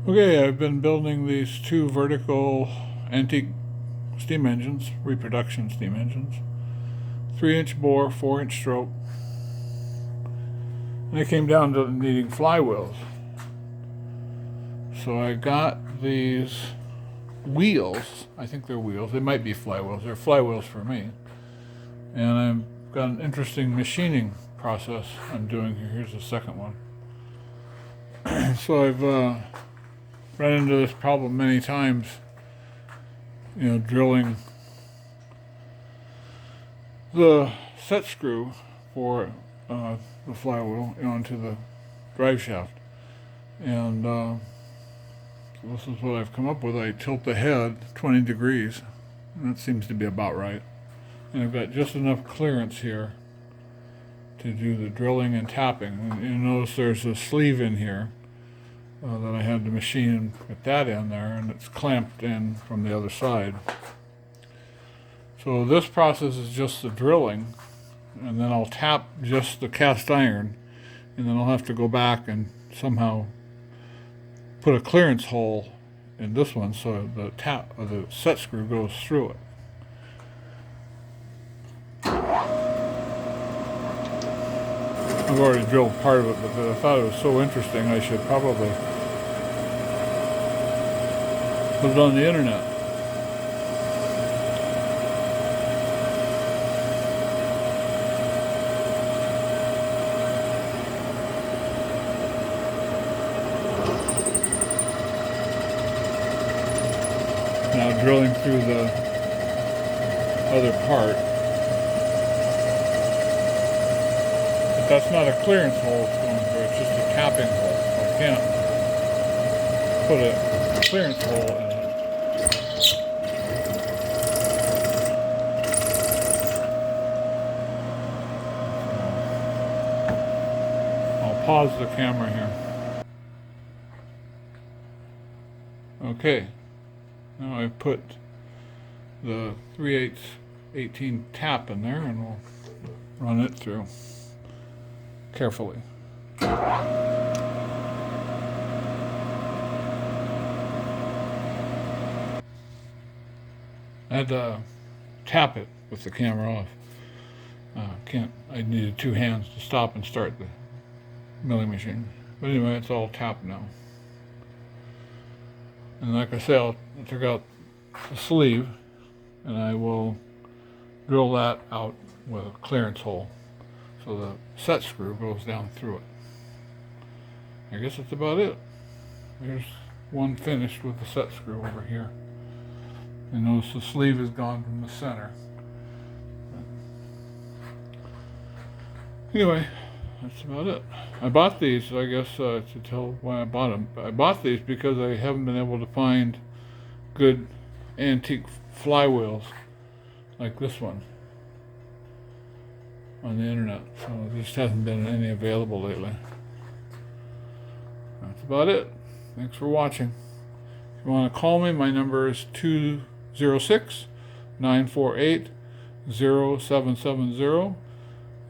Okay, I've been building these two vertical antique steam engines, reproduction steam engines. 3-inch bore, 4-inch stroke. And it came down to needing flywheels. So I got these wheels. I think they're wheels. They might be flywheels. They're flywheels for me. And I've got an interesting machining process I'm doing here. Here's the second one. So I've run into this problem many times, drilling the set screw for the flywheel onto the drive shaft. And so this is what I've come up with. I tilt the head 20 degrees, and that seems to be about right. And I've got just enough clearance here to do the drilling and tapping. And you notice there's a sleeve in here that I had to machine at that end there, and it's clamped in from the other side. So this process is just the drilling, and then I'll tap just the cast iron, and then I'll have to go back and somehow put a clearance hole in this one so the the set screw goes through it. I've already drilled part of it, but I thought it was so interesting I should probably put it on the internet. Now drilling through the other part. But that's not a clearance hole it's going through, it's just a tapping hole. So I can't put a clearance hole in it. I'll pause the camera here. Okay. Now I put the 3/8 18 tap in there, and we'll run it through carefully. I had to tap it with the camera off. I needed 2 hands to stop and start the milling machine. But anyway, it's all tapped now. And like I said, I'll take out the sleeve and I will drill that out with a clearance hole so the set screw goes down through it. I guess that's about it. There's one finished with the set screw over here. And notice the sleeve is gone from the center. Anyway, that's about it. I bought these, I guess, to tell why I bought them. I bought these because I haven't been able to find good antique flywheels like this one on the internet. So there just hasn't been any available lately. That's about it. Thanks for watching. If you want to call me, my number is 206-948-0770.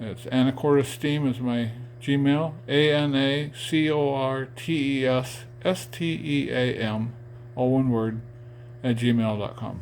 It's anacortessteam is my Gmail, anacortessteam, all one word, @gmail.com.